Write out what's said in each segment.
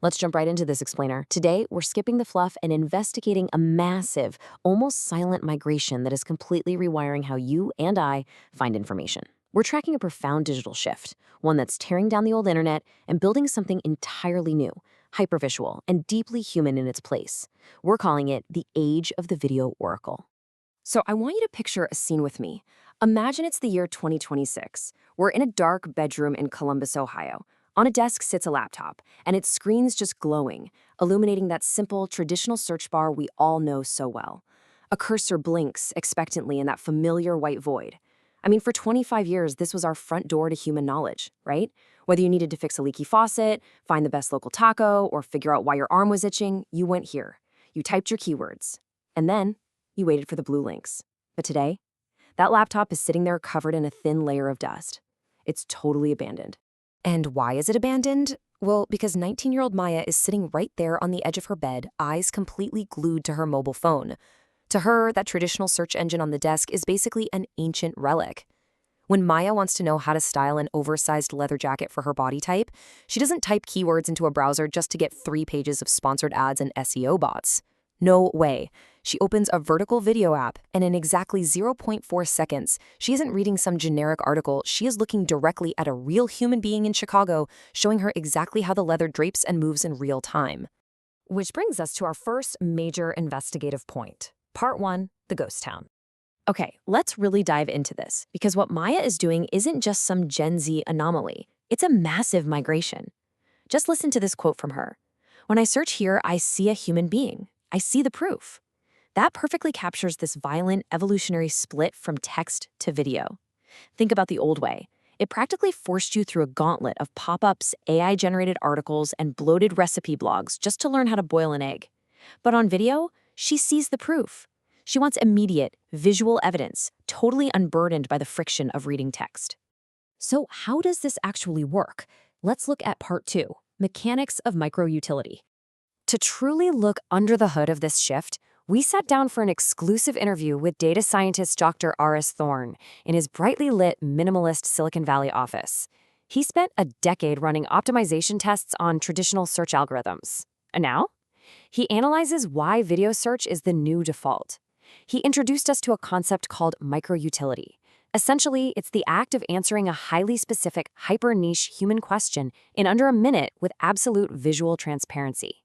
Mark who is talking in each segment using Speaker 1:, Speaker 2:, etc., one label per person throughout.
Speaker 1: Let's jump right into this explainer. Today, we're skipping the fluff and investigating a massive, almost silent migration that is completely rewiring how you and I find information. We're tracking a profound digital shift, one that's tearing down the old internet and building something entirely new, hypervisual, and deeply human in its place. We're calling it the age of the video oracle. So I want you to picture a scene with me. Imagine it's the year 2026. We're in a dark bedroom in Columbus, Ohio. On a desk sits a laptop, and its screen's just glowing, illuminating that simple, traditional search bar we all know so well. A cursor blinks expectantly in that familiar white void. I mean, for 25 years, this was our front door to human knowledge, right? Whether you needed to fix a leaky faucet, find the best local taco, or figure out why your arm was itching, you went here. You typed your keywords. And then you waited for the blue links. But today, that laptop is sitting there covered in a thin layer of dust. It's totally abandoned. And why is it abandoned? Well, because 19-year-old Maya is sitting right there on the edge of her bed, eyes completely glued to her mobile phone. To her, that traditional search engine on the desk is basically an ancient relic. When Maya wants to know how to style an oversized leather jacket for her body type, she doesn't type keywords into a browser just to get 3 pages of sponsored ads and SEO bots. No way. She opens a vertical video app, and in exactly 0.4 seconds, she isn't reading some generic article, she is looking directly at a real human being in Chicago, showing her exactly how the leather drapes and moves in real time. Which brings us to our first major investigative point. Part 1, the ghost town. Okay, let's really dive into this, because what Maya is doing isn't just some Gen Z anomaly. It's a massive migration. Just listen to this quote from her. "When I search here, I see a human being. I see the proof." That perfectly captures this violent evolutionary split from text to video. Think about the old way. It practically forced you through a gauntlet of pop-ups, AI-generated articles, and bloated recipe blogs just to learn how to boil an egg. But on video, she sees the proof. She wants immediate, visual evidence, totally unburdened by the friction of reading text. So how does this actually work? Let's look at part 2, mechanics of micro-utility. To truly look under the hood of this shift, we sat down for an exclusive interview with data scientist Dr. R.S. Thorne in his brightly lit, minimalist Silicon Valley office. He spent a decade running optimization tests on traditional search algorithms. And now, he analyzes why video search is the new default. He introduced us to a concept called micro-utility. Essentially, it's the act of answering a highly specific, hyper-niche human question in under a minute with absolute visual transparency.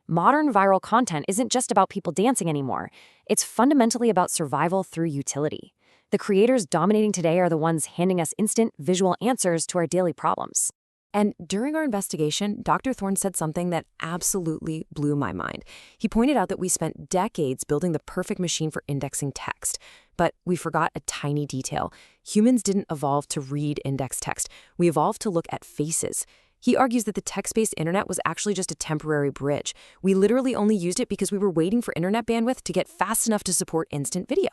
Speaker 1: Modern viral content isn't just about people dancing anymore. It's fundamentally about survival through utility. The creators dominating today are the ones handing us instant visual answers to our daily problems. And during our investigation, Dr. Thorne said something that absolutely blew my mind. He pointed out that we spent decades building the perfect machine for indexing text, but we forgot a tiny detail. Humans didn't evolve to read index text. We evolved to look at faces. He argues that the text-based internet was actually just a temporary bridge. We literally only used it because we were waiting for internet bandwidth to get fast enough to support instant video.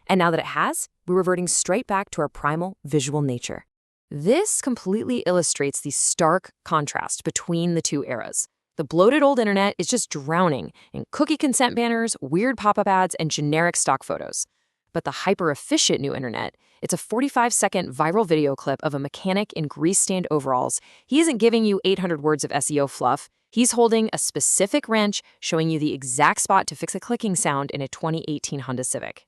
Speaker 1: And now that it has, we're reverting straight back to our primal visual nature. This completely illustrates the stark contrast between the two eras. The bloated old internet is just drowning in cookie consent banners, weird pop-up ads, and generic stock photos. But the hyper-efficient new internet, it's a 45-second viral video clip of a mechanic in grease-stained overalls. He isn't giving you 800 words of SEO fluff. He's holding a specific wrench, showing you the exact spot to fix a clicking sound in a 2018 Honda Civic.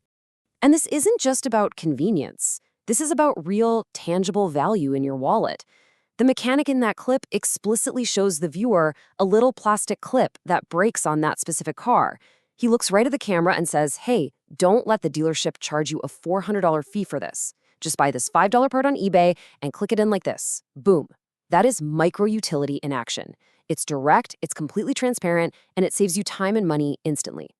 Speaker 1: And this isn't just about convenience. This is about real, tangible value in your wallet. The mechanic in that clip explicitly shows the viewer a little plastic clip that breaks on that specific car. He looks right at the camera and says, "Hey, don't let the dealership charge you a $400 fee for this. Just buy this $5 part on eBay and click it in like this." Boom. That is micro-utility in action. It's direct, it's completely transparent, and it saves you time and money instantly.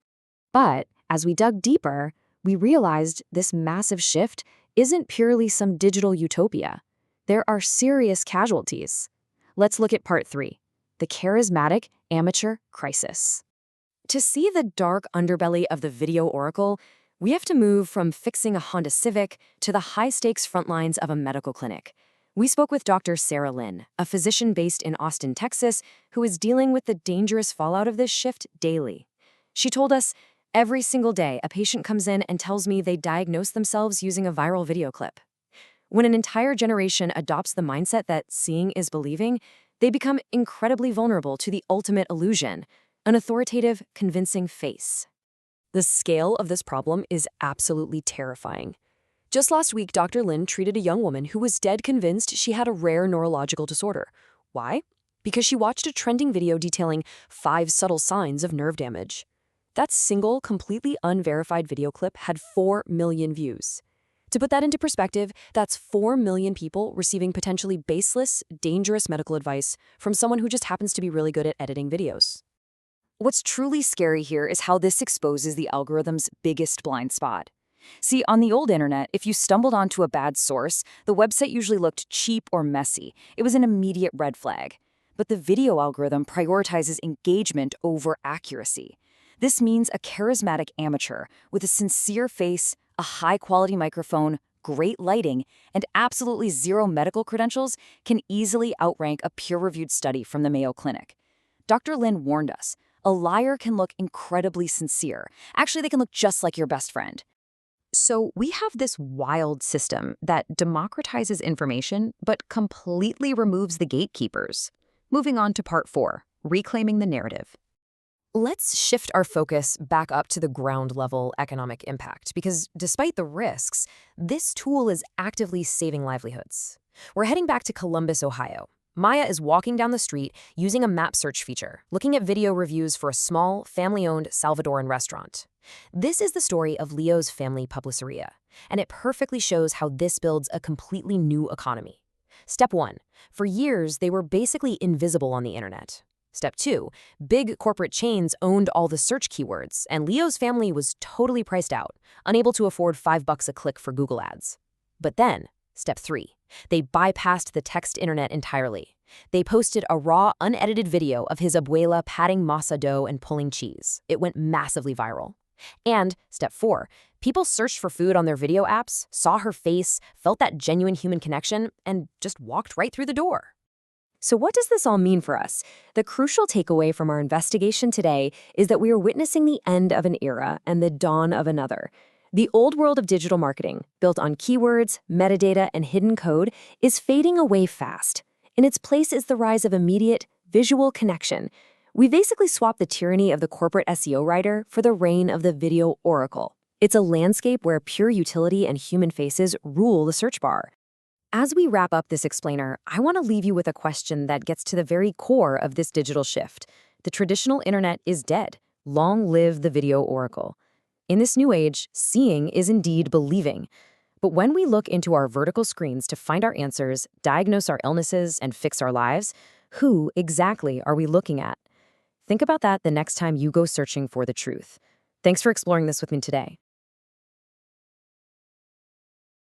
Speaker 1: But as we dug deeper, we realized this massive shift isn't purely some digital utopia. There are serious casualties. Let's look at part 3, the charismatic amateur crisis. To see the dark underbelly of the video oracle, we have to move from fixing a Honda Civic to the high-stakes front lines of a medical clinic. We spoke with Dr. Sarah Lynn, a physician based in Austin, Texas, who is dealing with the dangerous fallout of this shift daily. She told us, "Every single day, a patient comes in and tells me they diagnosed themselves using a viral video clip." When an entire generation adopts the mindset that seeing is believing, They become incredibly vulnerable to the ultimate illusion, an authoritative, convincing face. The scale of this problem is absolutely terrifying. Just last week, Dr. Lin treated a young woman who was dead convinced she had a rare neurological disorder. Why? Because she watched a trending video detailing 5 subtle signs of nerve damage. That single, completely unverified video clip had 4 million views. To put that into perspective, that's 4 million people receiving potentially baseless, dangerous medical advice from someone who just happens to be really good at editing videos. What's truly scary here is how this exposes the algorithm's biggest blind spot. See, on the old internet, if you stumbled onto a bad source, the website usually looked cheap or messy. It was an immediate red flag. But the video algorithm prioritizes engagement over accuracy. This means a charismatic amateur with a sincere face, a high-quality microphone, great lighting, and absolutely zero medical credentials can easily outrank a peer-reviewed study from the Mayo Clinic. Dr. Lin warned us, a liar can look incredibly sincere. Actually, they can look just like your best friend. So we have this wild system that democratizes information but completely removes the gatekeepers. Moving on to part 4, reclaiming the narrative. Let's shift our focus back up to the ground-level economic impact, because despite the risks, this tool is actively saving livelihoods. We're heading back to Columbus, Ohio. Maya is walking down the street using a map search feature, looking at video reviews for a small, family-owned Salvadoran restaurant. This is the story of Leo's family publiceria, and it perfectly shows how this builds a completely new economy. Step 1. For years, they were basically invisible on the internet. Step 2. Big corporate chains owned all the search keywords, and Leo's family was totally priced out, unable to afford $5 a click for Google ads. But then, Step 3. They bypassed the text internet entirely. They posted a raw, unedited video of his abuela patting masa dough and pulling cheese. It went massively viral. And Step 4. People searched for food on their video apps, saw her face, felt that genuine human connection, and just walked right through the door. So what does this all mean for us? The crucial takeaway from our investigation today is that we are witnessing the end of an era and the dawn of another. The old world of digital marketing, built on keywords, metadata, and hidden code, is fading away fast. In its place is the rise of immediate, visual connection. We basically swapped the tyranny of the corporate SEO writer for the reign of the video oracle. It's a landscape where pure utility and human faces rule the search bar. As we wrap up this explainer, I want to leave you with a question that gets to the very core of this digital shift. The traditional internet is dead. Long live the video oracle. In this new age, seeing is indeed believing. But when we look into our vertical screens to find our answers, diagnose our illnesses, and fix our lives, who exactly are we looking at? Think about that the next time you go searching for the truth. Thanks for exploring this with me today.